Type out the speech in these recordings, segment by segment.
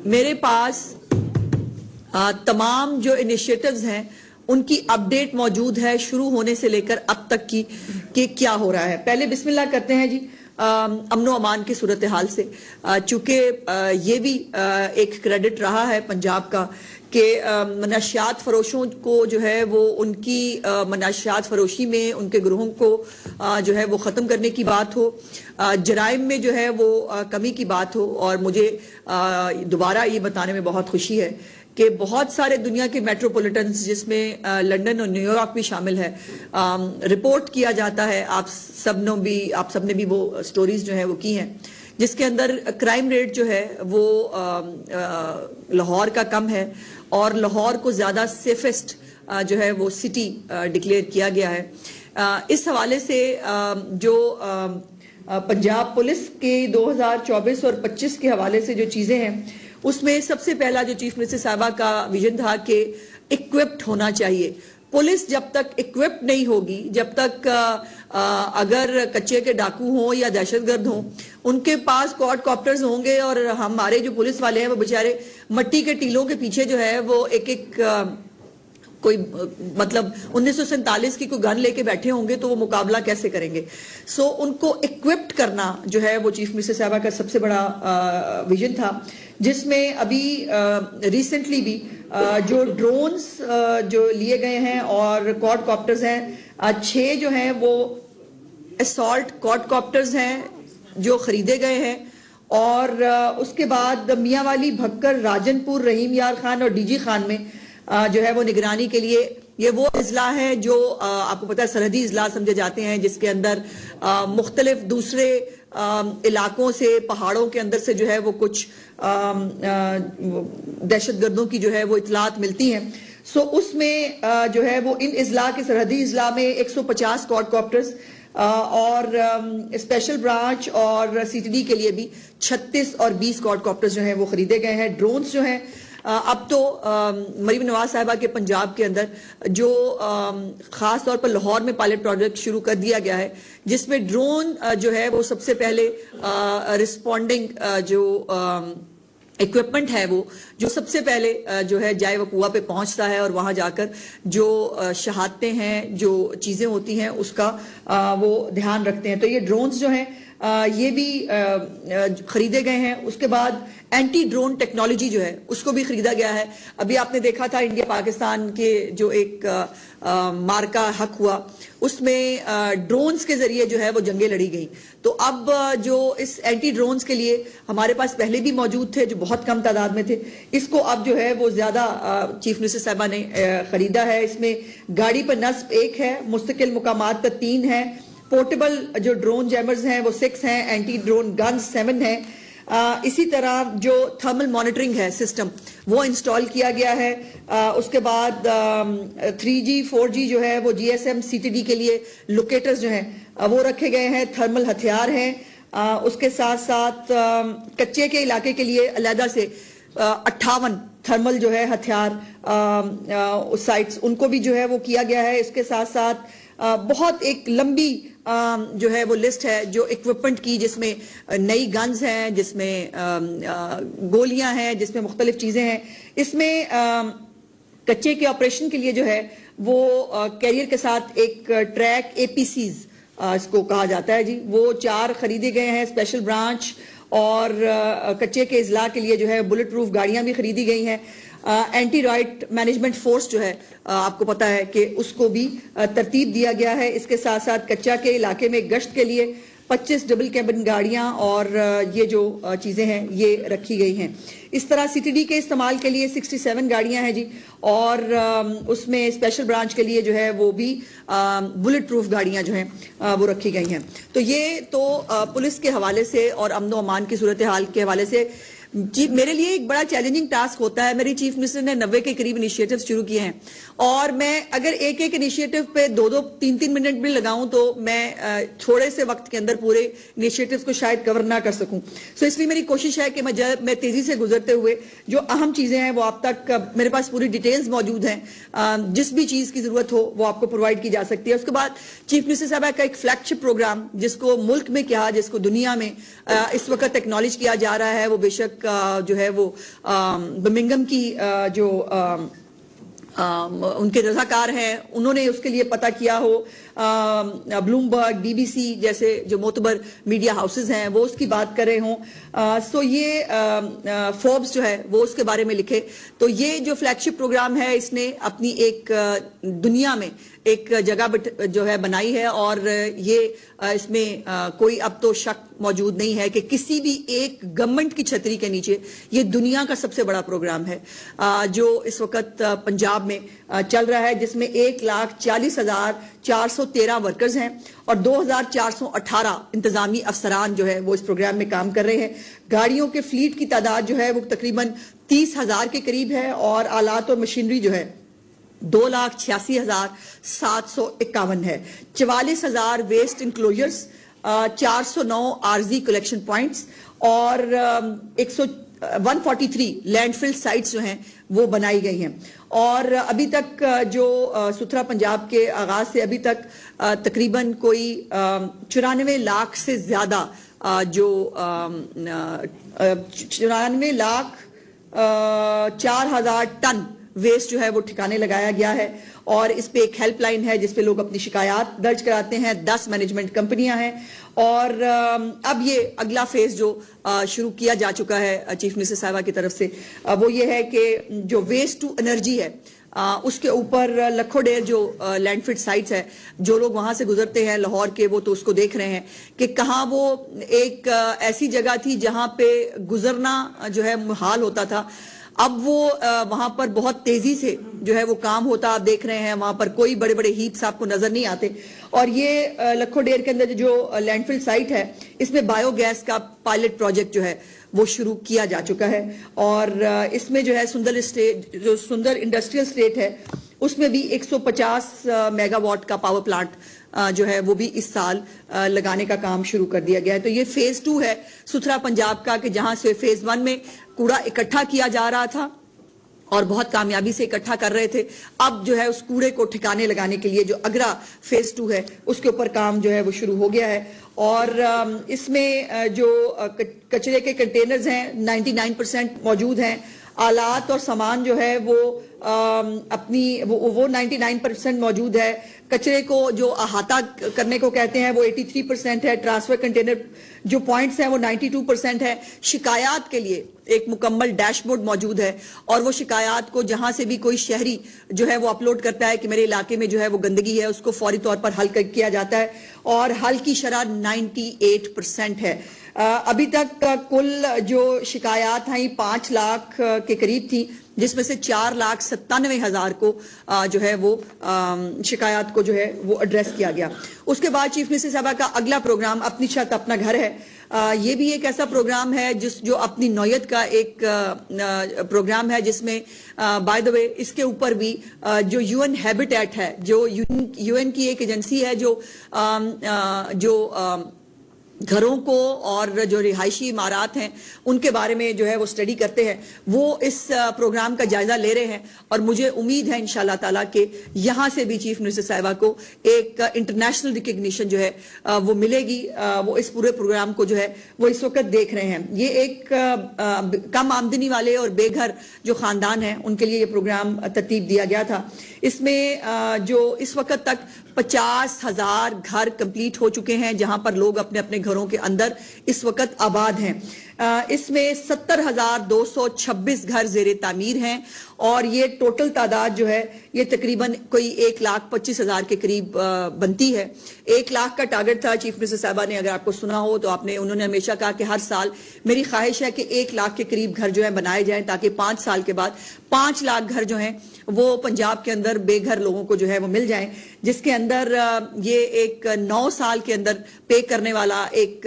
میرے پاس تمام جو انیشیٹوز ہیں ان کی اپڈیٹ موجود ہے شروع ہونے سے لے کر اب تک کی کہ کیا ہو رہا ہے. پہلے بسم اللہ کرتے ہیں جی امن و امان کی صورتحال سے, چونکہ یہ بھی ایک کریڈٹ رہا ہے پنجاب کا کہ منشیات فروشوں کو جو ہے وہ ان کی منشیات فروشی میں ان کے گروہوں کو جو ہے وہ ختم کرنے کی بات ہو, جرائم میں جو ہے وہ کمی کی بات ہو. اور مجھے دوبارہ یہ بتانے میں بہت خوشی ہے کہ بہت سارے دنیا کے میٹروپولیٹنز جس میں لنڈن اور نیو یارک بھی شامل ہے, رپورٹ کیا جاتا ہے, آپ سب نے بھی وہ سٹوریز جو ہیں وہ کی ہیں, جس کے اندر کرائم ریٹ جو ہے وہ لاہور کا کم ہے اور لاہور کو زیادہ سیفسٹ جو ہے وہ سٹی ڈکلیئر کیا گیا ہے. اس حوالے سے جو پنجاب پولیس کے 2024 اور 25 کے حوالے سے جو چیزیں ہیں اس میں سب سے پہلا جو چیف منسٹر صاحبہ کا ویژن تھا کہ ایکوپڈ ہونا چاہیے. پولیس جب تک ایکوپڈ نہیں ہوگی, جب تک اگر کچے کے ڈاکو ہوں یا دہشت گرد ہوں ان کے پاس کوڈ کاپٹرز ہوں گے اور ہمارے جو پولیس والے ہیں وہ بیچارے مٹی کے ٹیلوں کے پیچھے جو ہے وہ ایک کوئی مطلب 1947 کی کوئی گن لے کے بیٹھے ہوں گے تو وہ مقابلہ کیسے کریں گے. سو ان کو ایکوپڈ کرنا جو ہے وہ چیف منسٹر صاحبہ کا سب سے بڑا ویژن تھا, جس میں ابھی ریسنٹلی بھی جو ڈرونز جو لیے گئے ہیں اور کوڈ کاپٹرز ہیں, 6 جو ہیں وہ اسالٹ کوڈ کاپٹرز ہیں جو خریدے گئے ہیں. اور اس کے بعد میاں والی بھکر, راجن پور, رحیم یار خان اور ڈی جی خان میں جو ہے وہ نگرانی کے لیے, یہ وہ اضلاع ہے جو آپ کو پتا ہے سرحدی اضلاع سمجھے جاتے ہیں, جس کے اندر مختلف دوسرے علاقوں سے پہاڑوں کے اندر سے جو ہے وہ کچھ دہشت گردوں کی جو ہے وہ اطلاعات ملتی ہیں. سو اس میں جو ہے وہ ان اضلاع کے سرحدی اضلاع میں 150 کوڈ کاپٹرز اور اسپیشل برانچ اور سی ٹی ڈی کے لیے بھی 36 اور 20 کوڈ کاپٹرز جو ہیں وہ خریدے گئے ہیں. ڈرونز جو ہیں اب تو مریم نواز صاحبہ کے پنجاب کے اندر جو خاص طور پر لاہور میں پائلٹ پروجیکٹ شروع کر دیا گیا ہے, جس میں ڈرون جو ہے وہ سب سے پہلے رسپونڈنگ جو ایکوپمنٹ ہے وہ جو سب سے پہلے جو ہے جائے وقوع پہ پہنچتا ہے اور وہاں جا کر جو شہادتیں ہیں, جو چیزیں ہوتی ہیں اس کا وہ دھیان رکھتے ہیں. تو یہ ڈرونز جو ہیں یہ بھی خریدے گئے ہیں. اس کے بعد اینٹی ڈرون ٹیکنالوجی جو ہے اس کو بھی خریدا گیا ہے. ابھی آپ نے دیکھا تھا انڈیا پاکستان کے جو ایک مارکا حق ہوا, اس میں ڈرونز کے ذریعے جو ہے وہ جنگیں لڑی گئیں. تو اب جو اس اینٹی ڈرونز کے لیے ہمارے پاس پہلے بھی موجود تھے جو بہت کم تعداد میں تھے, اس کو اب جو ہے وہ زیادہ چیف منسٹر صاحبہ نے خریدا ہے. اس میں گاڑی پر نصب 1 ہے, مستقل مقامات پر 3 ہے, پورٹیبل جو ڈرون جیمرز ہیں وہ 6 ہیں, اینٹی ڈرون گنز 7 ہیں. اسی طرح جو تھرمل مانیٹرنگ ہے سسٹم وہ انسٹال کیا گیا ہے. اس کے بعد 3G 4G جو ہے وہ GSM CTD کے لیے لوکیٹرز جو ہیں وہ رکھے گئے ہیں, تھرمل ہتھیار ہیں. اس کے ساتھ ساتھ کچے کے علاقے کے لیے علیحدہ سے 58 تھرمل جو ہے ہتھیار سائٹس ان کو بھی جو ہے وہ کیا گیا ہے. اس کے ساتھ ساتھ بہت ایک لمبی جو ہے وہ لسٹ ہے جو ایکوپمنٹ کی, جس میں نئی گنز ہیں, جس میں گولیاں ہیں, جس میں مختلف چیزیں ہیں. اس میں کچے کے آپریشن کے لیے جو ہے وہ کیریئر کے ساتھ ایک ٹریک APCs اس کو کہا جاتا ہے جی, وہ 4 خریدے گئے ہیں. اسپیشل برانچ اور کچے کے اضلاع کے لیے جو ہے بلٹ پروف گاڑیاں بھی خریدی گئی ہیں. اینٹی رائٹ مینجمنٹ فورس جو ہے آپ کو پتا ہے کہ اس کو بھی ترتیب دیا گیا ہے. اس کے ساتھ ساتھ کچا کے علاقے میں گشت کے لیے 25 ڈبل کیبن گاڑیاں اور یہ جو چیزیں ہیں یہ رکھی گئی ہیں. اس طرح CTD کے استعمال کے لیے 67 گاڑیاں ہیں جی, اور اس میں اسپیشل برانچ کے لیے جو ہے وہ بھی بلٹ پروف گاڑیاں جو ہیں وہ رکھی گئی ہیں. تو یہ تو پولیس کے حوالے سے اور امن و امان کی صورتحال کے حوالے سے جی میرے لیے ایک بڑا چیلنجنگ ٹاسک ہوتا ہے. میری چیف منسٹر نے 90 کے قریب انیشیٹو شروع کیے ہیں, اور میں اگر ایک انیشیٹو پہ 2-2 3-3 منٹ بھی لگاؤں تو میں تھوڑے سے وقت کے اندر پورے انیشیٹوز کو شاید کور نہ کر سکوں. سو اس لیے میری کوشش ہے کہ میں تیزی سے گزرتے ہوئے جو اہم چیزیں ہیں وہ آپ تک, میرے پاس پوری ڈیٹیلز موجود ہیں, جس بھی چیز کی ضرورت ہو وہ آپ کو پرووائڈ کی جا سکتی ہے. اس کے بعد چیف منسٹر صاحبہ کا ایک فلیگ شپ پروگرام جس کو ملک میں کیا, جس کو دنیا میں اس وقت ایکنالج کیا جا رہا ہے, وہ بے شک ایک جو ہے وہ برمنگھم کی جو ان کے رضاکار ہیں انہوں نے اس کے لیے پتہ کیا ہو، بلومبرگ، بی بی سی جیسے جو معتبر میڈیا ہاؤسز ہیں وہ اس کی بات کر رہے ہوں، سو یہ فوربس جو ہے وہ اس کے بارے میں لکھے. تو یہ جو فلیگ شپ پروگرام ہے اس نے اپنی ایک دنیا میں ایک جگہ جو ہے بنائی ہے، اور یہ اس میں کوئی اب تو شک موجود نہیں ہے کہ کسی بھی ایک گورنمنٹ کی چھتری کے نیچے یہ دنیا کا سب سے بڑا پروگرام ہے جو اس وقت پنجاب میں چل رہا ہے، جس میں 1,40,413 ورکرز ہیں اور 2,418 انتظامی افسران جو ہے وہ اس پروگرام میں کام کر رہے ہیں. گاڑیوں کے فلیٹ کی تعداد جو ہے وہ تقریباً 30,000 کے قریب ہے، اور آلات اور مشینری جو ہے 2,86,751 ہے. 44,000 ویسٹ انکلوجرز، 409 عارضی کلیکشن پوائنٹس اور 143 لینڈ فل سائٹس جو ہیں وہ بنائی گئی ہیں. اور ابھی تک جو ستھرا پنجاب کے آغاز سے ابھی تک تقریباً کوئی 94 لاکھ سے زیادہ جو 94,04,000 ٹن ویسٹ جو ہے وہ ٹھکانے لگایا گیا ہے. اور اس پہ ایک ہیلپ لائن ہے جس پہ لوگ اپنی شکایات درج کراتے ہیں. 10 مینجمنٹ کمپنیاں ہیں، اور اب یہ اگلا فیز جو شروع کیا جا چکا ہے چیف منسٹر صاحبہ کی طرف سے وہ یہ ہے کہ جو ویسٹ ٹو انرجی ہے اس کے اوپر لکھو ڈیر جو لینڈ فٹ سائٹس ہے، جو لوگ وہاں سے گزرتے ہیں لاہور کے وہ تو اس کو دیکھ رہے ہیں کہ کہاں وہ ایک ایسی جگہ تھی جہاں پہ گزرنا جو ہے محال ہوتا تھا. اب وہ وہاں پر بہت تیزی سے جو ہے وہ کام ہوتا، آپ دیکھ رہے ہیں وہاں پر کوئی بڑے بڑے ہیپس آپ کو نظر نہیں آتے. اور یہ لکھو ڈیر کے اندر جو لینڈ فل سائٹ ہے اس میں بایو گیس کا پائلٹ پروجیکٹ جو ہے وہ شروع کیا جا چکا ہے. اور اس میں جو ہے سندر انڈسٹریل اسٹیٹ ہے اس میں بھی 150 میگا واٹ کا پاور پلانٹ جو ہے وہ بھی اس سال لگانے کا کام شروع کر دیا گیا ہے. تو یہ فیز 2 ہے ستھرا پنجاب کا، کہ جہاں سے فیز 1 میں کوڑا اکٹھا کیا جا رہا تھا اور بہت کامیابی سے اکٹھا کر رہے تھے، اب جو ہے اس کوڑے کو ٹھکانے لگانے کے لیے جو اگلا فیز 2 ہے اس کے اوپر کام جو ہے وہ شروع ہو گیا ہے. اور اس میں جو کچرے کے کنٹینرز ہیں 99% موجود ہیں. آلات اور سامان جو ہے وہ اپنی وہ 99% موجود ہے. کچرے کو جو احاطہ کرنے کو کہتے ہیں وہ 83% ہے. ٹرانسفر کنٹینر جو پوائنٹس ہیں وہ 92% ہے. شکایات کے لیے ایک مکمل ڈیش بورڈ موجود ہے، اور وہ شکایات کو جہاں سے بھی کوئی شہری جو ہے وہ اپلوڈ کرتا ہے کہ میرے علاقے میں جو ہے وہ گندگی ہے، اس کو فوری طور پر حل کیا جاتا ہے، اور حل کی شرح 98% ہے. ابھی تک کل جو شکایات ہیں 5 لاکھ کے قریب تھی، جس میں سے 4,97,000 کو جو ہے وہ شکایات کو جو ہے وہ ایڈریس کیا گیا. اس کے بعد چیف منسٹر صاحبہ کا اگلا پروگرام اپنی چھت اپنا گھر ہے. یہ بھی ایک ایسا پروگرام ہے جو اپنی نوعیت کا ایک پروگرام ہے، جس میں بائی دا وے اس کے اوپر بھی جو یو این ہیبیٹیٹ ہے، جو یو این کی ایک ایجنسی ہے جو گھروں کو اور جو رہائشی عمارات ہیں ان کے بارے میں جو ہے وہ اسٹڈی کرتے ہیں، وہ اس پروگرام کا جائزہ لے رہے ہیں. اور مجھے امید ہے انشاءاللہ تعالیٰ کہ یہاں سے بھی چیف منسٹر صاحبہ کو ایک انٹرنیشنل ریکگنیشن جو ہے وہ ملے گی. وہ اس پورے پروگرام کو جو ہے وہ اس وقت دیکھ رہے ہیں. یہ ایک کم آمدنی والے اور بے گھر جو خاندان ہیں ان کے لیے یہ پروگرام ترتیب دیا گیا تھا. اس میں جو اس وقت تک 50,000 گھر کمپلیٹ ہو چکے ہیں جہاں پر لوگ اپنے اپنے گھروں کے اندر اس وقت آباد ہیں. اس میں 70,226 گھر زیر تعمیر ہیں، اور یہ ٹوٹل تعداد جو ہے یہ تقریباً کوئی 1,25,000 کے قریب بنتی ہے. 1 لاکھ کا ٹارگٹ تھا چیف منسٹر صاحبہ نے، اگر آپ کو سنا ہو تو انہوں نے ہمیشہ کہا کہ ہر سال میری خواہش ہے کہ 1 لاکھ کے قریب گھر جو ہے بنائے جائیں، تاکہ 5 سال کے بعد 5 لاکھ گھر جو ہیں وہ پنجاب کے اندر بے گھر لوگوں کو جو ہے وہ مل جائیں، جس کے اندر یہ ایک 9 سال کے اندر پے کرنے والا ایک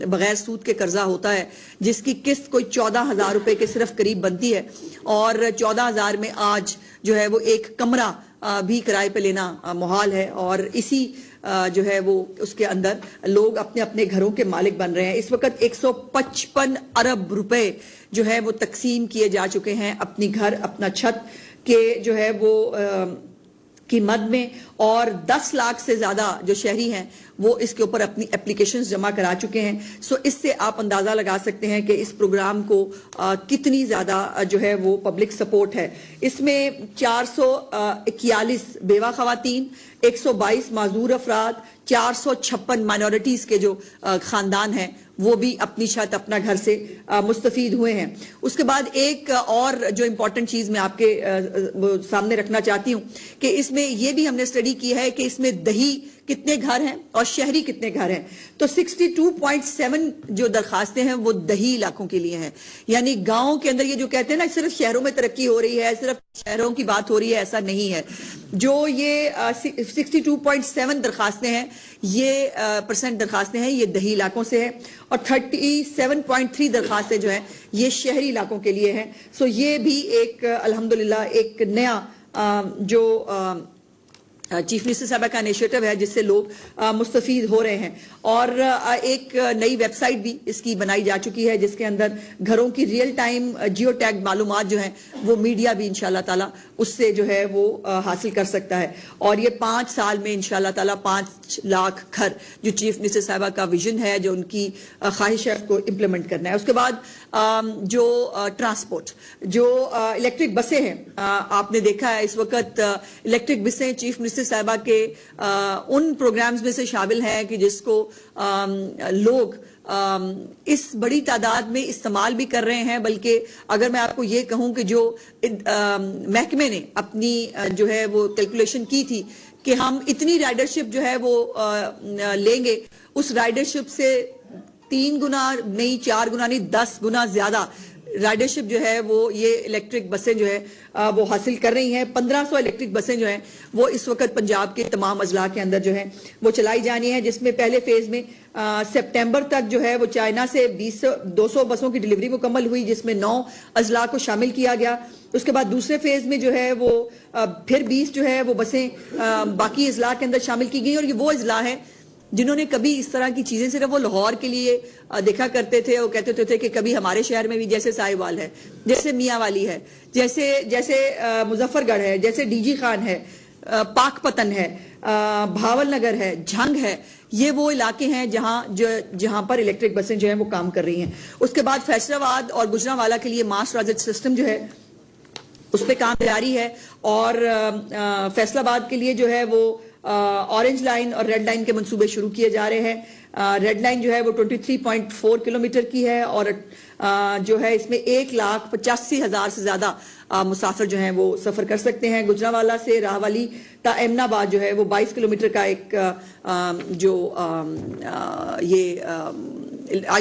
بغیر سود کے قرضہ ہوتا ہے، جس کی قسط کوئی 14,000 روپے کے صرف قریب بنتی ہے. اور 14,000 میں آج جو ہے وہ ایک کمرہ بھی کرائے پہ لینا محال ہے، اور اسی جو ہے وہ اس کے اندر لوگ اپنے اپنے گھروں کے مالک بن رہے ہیں. اس وقت 155 ارب روپے جو ہے وہ تقسیم کیے جا چکے ہیں اپنی گھر اپنا چھت کے جو ہے وہ کی مد میں, اور 10 لاکھ سے زیادہ جو شہری ہیں وہ اس کے اوپر اپنی اپلیکیشنز جمع کرا چکے ہیں. سو اس سے آپ اندازہ لگا سکتے ہیں کہ اس پروگرام کو کتنی زیادہ جو ہے وہ پبلک سپورٹ ہے. اس میں 441 بیوہ خواتین, 122 معذور افراد, 456 مائنورٹیز کے جو خاندان ہیں وہ بھی اپنی چھت اپنا گھر سے مستفید ہوئے ہیں. اس کے بعد ایک اور جو امپورٹنٹ چیز میں آپ کے سامنے رکھنا چاہتی ہوں کہ اس میں یہ بھی ہم نے اسٹڈی کی ہے کہ اس میں دیہی کتنے گھر ہیں اور شہری کتنے گھر ہیں. تو 62.7 جو درخواستیں ہیں وہ دیہی علاقوں کے لیے ہیں, یعنی گاؤں کے اندر. یہ جو کہتے ہیں نا صرف شہروں میں ترقی ہو رہی ہے, صرف شہروں کی بات ہو رہی ہے, ایسا نہیں ہے. جو یہ 62.7 درخواستیں ہیں, یہ پرسنٹ درخواستیں ہیں, یہ دیہی علاقوں سے ہے, اور 37.3 درخواستیں جو ہیں یہ شہری علاقوں کے لیے ہیں. سو یہ بھی ایک الحمدللہ ایک نیا جو چیف منسٹر صاحبہ کا انیشیٹو ہے جس سے لوگ مستفید ہو رہے ہیں. اور ایک نئی ویب سائٹ بھی اس کی بنائی جا چکی ہے جس کے اندر گھروں کی ریئل ٹائم جیو ٹیگ معلومات جو ہیں وہ میڈیا بھی انشاءاللہ تعالیٰ اس سے جو ہے وہ حاصل کر سکتا ہے. اور یہ 5 سال میں انشاءاللہ تعالیٰ 5 لاکھ گھر جو چیف منسٹر صاحبہ کا ویژن ہے, جو ان کی خواہش ہے, اس کو امپلیمنٹ کرنا ہے. اس کے بعد جو ٹرانسپورٹ, جو الیکٹرک بسیں ہیں, آپ نے دیکھا ہے اس وقت الیکٹرک بسیں چیف منسٹر صاحبہ کے ان پروگرامز میں سے شامل ہیں کہ جس کو لوگ اس بڑی تعداد میں استعمال بھی کر رہے ہیں. بلکہ اگر میں آپ کو یہ کہوں کہ جو محکمے نے اپنی جو ہے وہ کیلکولیشن کی تھی کہ ہم اتنی رائڈرشپ جو ہے وہ لیں گے, اس رائڈرشپ سے 3 گنا نہیں, 4 گنا نہیں, 10 گنا زیادہ رائڈرشپ جو ہے وہ یہ الیکٹرک بسیں جو ہے وہ حاصل کر رہی ہیں. 1500 الیکٹرک بسیں جو ہیں وہ اس وقت پنجاب کے تمام اضلاع کے اندر جو ہیں وہ چلائی جانی ہیں, جس میں پہلے فیز میں سپٹمبر تک جو ہے وہ چائنا سے 200 بسوں کی ڈیلیوری مکمل ہوئی, جس میں 9 اضلاع کو شامل کیا گیا. اس کے بعد دوسرے فیز میں جو ہے وہ پھر 20 جو ہے وہ بسیں باقی اضلاع کے اندر شامل کی گئی. اور یہ وہ اضلاع ہیں جنہوں نے کبھی اس طرح کی چیزیں صرف وہ لاہور کے لیے دیکھا کرتے تھے, وہ کہتے تھے کہ کبھی ہمارے شہر میں بھی جیسے ساہیوال ہے, جیسے میاں والی ہے, جیسے مظفر گڑھ ہے, جیسے ڈی جی خان ہے, پاک پتن ہے, بھاول نگر ہے, جھنگ ہے, یہ وہ علاقے ہیں جہاں پر الیکٹرک بسیں جو ہیں وہ کام کر رہی ہیں. اس کے بعد فیصل آباد اور گجرانوالہ کے لیے ماس ٹرانزٹ سسٹم جو ہے اس پہ کام جاری ہے, اور فیصل آباد کے لیے جو ہے وہ اورنج لائن اور ریڈ لائن کے منصوبے شروع کیے جا رہے ہیں. ریڈ لائن جو ہے وہ 23.4 کلومیٹر کی ہے, اور جو ہے اس میں 1,85,000 سے زیادہ مسافر جو ہیں وہ سفر کر سکتے ہیں. گجرانوالہ سے راہوالی تا امن آباد جو ہے وہ 22 کلومیٹر کا ایک جو یہ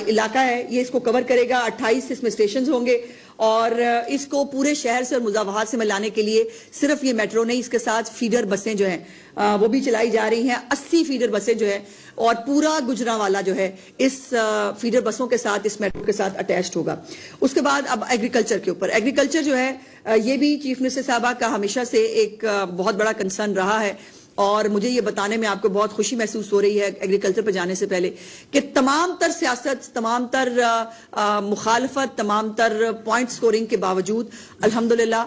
علاقہ ہے یہ اس کو کور کرے گا. 28 اس میں اسٹیشنز ہوں گے, اور اس کو پورے شہر سے اور مضافات سے ملانے کے لیے صرف یہ میٹرو نہیں, اس کے ساتھ فیڈر بسیں جو ہیں وہ بھی چلائی جا رہی ہیں. 80 فیڈر بسیں جو ہیں, اور پورا گجرانوالہ جو ہے اس فیڈر بسوں کے ساتھ, اس میٹرو کے ساتھ اٹیچڈ ہوگا. اس کے بعد اب ایگریکلچر کے اوپر, ایگریکلچر جو ہے یہ بھی چیف منسٹر صاحبہ کا ہمیشہ سے ایک بہت بڑا کنسرن رہا ہے, اور مجھے یہ بتانے میں آپ کو بہت خوشی محسوس ہو رہی ہے ایگریکلچر پہ جانے سے پہلے کہ تمام تر سیاست, تمام تر مخالفت, تمام تر پوائنٹ سکورنگ کے باوجود الحمدللہ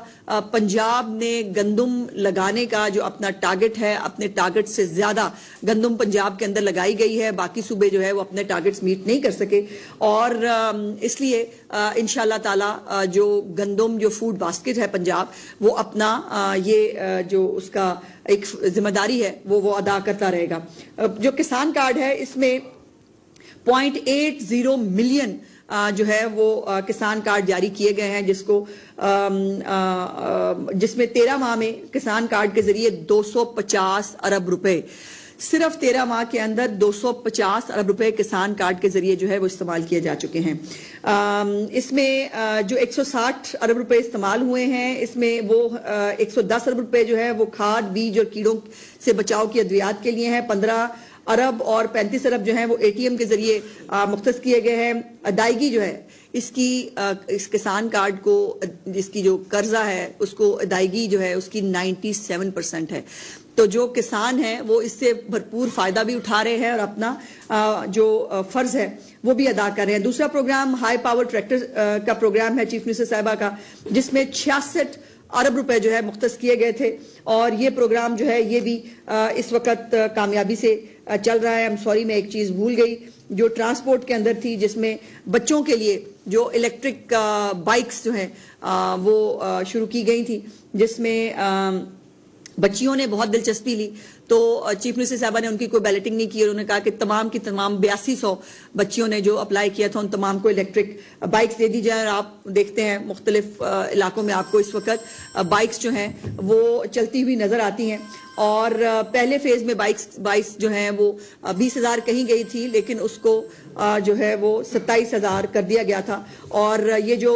پنجاب نے گندم لگانے کا جو اپنا ٹارگٹ ہے, اپنے ٹارگٹ سے زیادہ گندم پنجاب کے اندر لگائی گئی ہے. باقی صوبے جو ہے وہ اپنے ٹارگٹس میٹ نہیں کر سکے, اور اس لیے انشاءاللہ تعالی جو گندم جو فوڈ باسکٹ ہے پنجاب وہ اپنا یہ جو اس کا ایک ذمہ داری ہے وہ ادا کرتا رہے گا. جو کسان کارڈ ہے اس میں 0.80 ملین جو ہے وہ کسان کارڈ جاری کیے گئے ہیں, جس میں 13 ماہ میں کسان کارڈ کے ذریعے 250 ارب روپے, صرف 13 ماہ کے اندر 250 ارب روپے کسان کارڈ کے ذریعے جو ہے وہ استعمال کیے جا چکے ہیں. اس میں جو 160 ارب روپے استعمال ہوئے ہیں, اس میں وہ 110 ارب روپے جو ہے وہ کھاد, بیج اور کیڑوں سے بچاؤ کی ادویات کے لیے ہیں. 15 ارب اور 35 ارب جو ہیں وہ اے ٹی ایم کے ذریعے مختص کیے گئے ہیں. ادائیگی جو ہے اس کسان کارڈ کو, جس کی جو قرضہ ہے اس کو ادائیگی جو ہے اس کی 97% ہے. تو جو کسان ہیں وہ اس سے بھرپور فائدہ بھی اٹھا رہے ہیں اور اپنا جو فرض ہے وہ بھی ادا کر رہے ہیں. دوسرا پروگرام ہائی پاور ٹریکٹر کا پروگرام ہے چیف منسٹر صاحبہ کا, جس میں 66 ارب روپے جو ہے مختص کیے گئے تھے، اور یہ پروگرام جو ہے یہ بھی اس وقت کامیابی سے چل رہا ہے. I'm sorry میں ایک چیز بھول گئی جو ٹرانسپورٹ کے اندر تھی، جس میں بچوں کے لیے جو الیکٹرک بائکس جو ہیں وہ شروع کی گئی تھی، جس میں بچیوں نے بہت دلچسپی لی. تو چیف منسٹر صاحبہ نے ان کی کوئی بیلٹنگ نہیں کی، اور انہوں نے کہا کہ تمام کی تمام 8200 بچیوں نے جو اپلائی کیا تھا ان تمام کو الیکٹرک بائکس دے دی جائے. اور آپ دیکھتے ہیں مختلف علاقوں میں آپ کو اس وقت بائکس جو ہیں وہ چلتی ہوئی نظر آتی ہیں. اور پہلے فیز میں بائکس جو ہیں وہ 20,000 کہیں گئی تھی، لیکن اس کو جو ہے وہ 27,000 کر دیا گیا تھا. اور یہ جو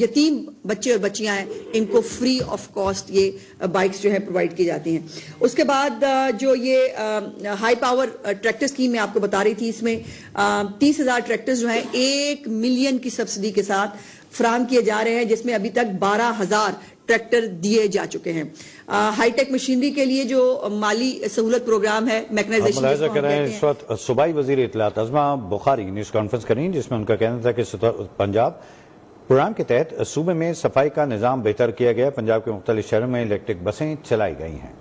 یتیم بچے اور بچیاں ہیں ان کو فری آف کاسٹ یہ بائکس جو ہے پرووائڈ کی جاتی ہیں. اس کے بعد جو یہ ہائی پاور ٹریکٹر اسکیم میں آپ کو بتا رہی تھی، اس میں 30,000 ٹریکٹرز جو ہیں 1 ملین کی سبسڈی کے ساتھ فراہم کیے جا رہے ہیں، جس میں ابھی تک 12,000 ٹریکٹر دیے جا چکے ہیں. ہائی ٹیک مشینری کے لیے جو مالی سہولت پروگرام ہے میکنائزیشن، ملاحظہ کر رہے ہیں اس وقت صوبائی وزیر اطلاعات عظمہ بخاری نیوز کانفرنس کر رہی ہیں، جس میں ان کا کہنا تھا کہ پنجاب پروگرام کے تحت صوبے میں صفائی کا نظام بہتر کیا گیا. پنجاب کے مختلف شہروں میں الیکٹرک بسیں چلائی گئی ہیں.